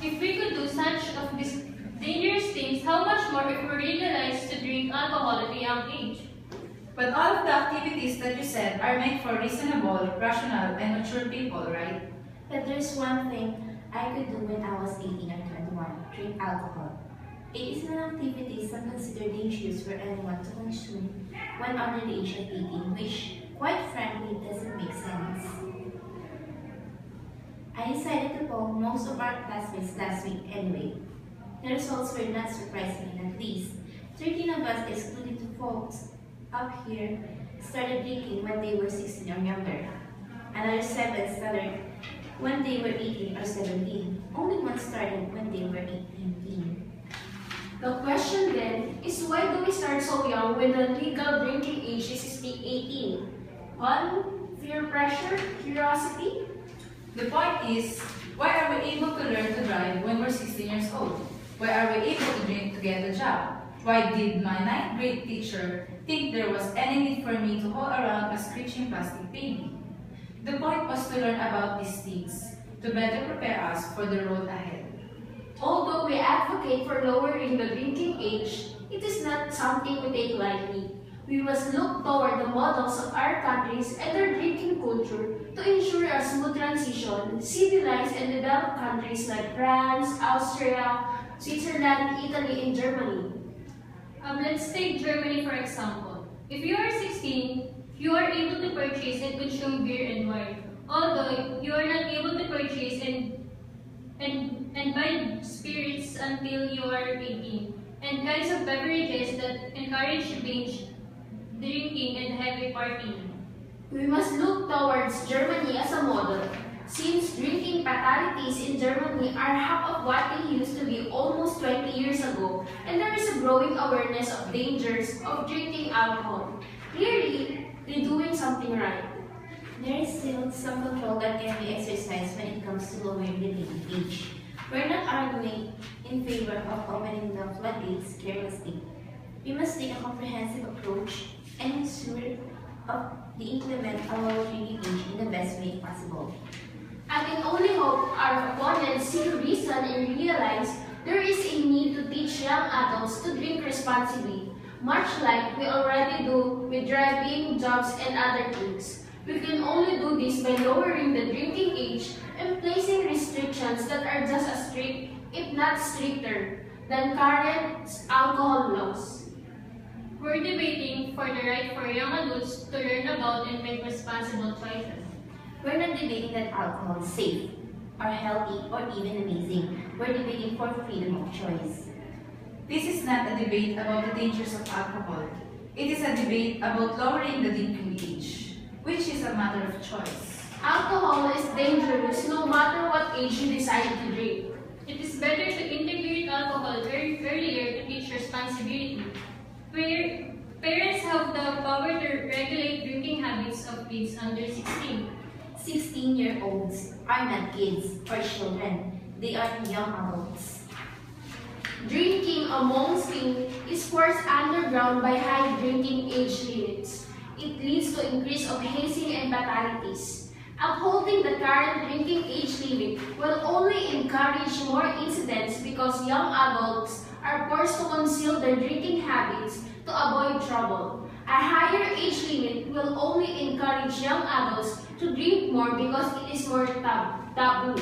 If we could do such of these dangerous things, how much more if we legalize to drink alcohol at a young age? But all of the activities that you said are meant for reasonable, rational, and mature people, right? But there's one thing I could do when I was 18 or 21, drink alcohol. It is an activity some consider dangerous for anyone to consume when under the age of 18, which, quite frankly, doesn't make sense. I decided to poll most of our classmates last week anyway. The results were not surprising, at least 13 of us, excluding the folks up here, started drinking when they were 16 or younger. Another 7 started when they were 18 or 17. Only one started when they were 18. The question then is, why do we start so young when the legal drinking age is 18? One, fear pressure, curiosity? The point is, why are we able to learn to drive when we're 16 years old? Why are we able to drink to get a job? Why did my 9th grade teacher think there was any need for me to haul around a screeching plastic baby? The point was to learn about these things, to better prepare us for the road ahead. Although we advocate for lowering the drinking age, it is not something we take lightly. We must look toward the models of our countries and their drinking culture to ensure a smooth transition. Civilized and developed countries like France, Austria, Switzerland, Italy, and Germany. Let's take Germany for example. If you are 16, you are able to purchase and consume beer and wine, although you are not able to purchase and buy spirits until you are 18, and kinds of beverages that encourage binge drinking and heavy partying. We must look towards Germany as a model, since drinking fatalities in Germany are half of what they used to be almost 20 years ago, and there is a growing awareness of dangers of drinking alcohol. Clearly, they're doing something right. There is still some control that can be exercised when it comes to lowering the drinking age. We're not arguing in favor of opening the floodgates carelessly. We must take a comprehensive approach and ensure the implement a lower drinking age in the best way possible. I can only hope our opponents see reason and realize there is a need to teach young adults to drink responsibly, much like we already do with driving, jobs, and other things. We can only do this by lowering the drinking age and placing restrictions that are just as strict, if not stricter, than current alcohol laws. We're debating for the right for young adults to learn about and make responsible choices. We're not debating that alcohol is safe, or healthy, or even amazing. We're debating for freedom of choice. This is not a debate about the dangers of alcohol. It is a debate about lowering the drinking age, which is a matter of choice. Alcohol is dangerous no matter what age you decide to drink. It is better to integrate alcohol earlier to teach responsibility. Parents have the power to regulate drinking habits of kids under 16. 16-year-olds are not kids or children. They are young adults. Drinking amongst teens is forced underground by high drinking age limits. It leads to increase of hazing and fatalities. Upholding the current drinking age limit will only encourage more incidents because young adults are forced to conceal their drinking habits to avoid trouble. A higher age limit will only encourage young adults to drink more because it is more taboo.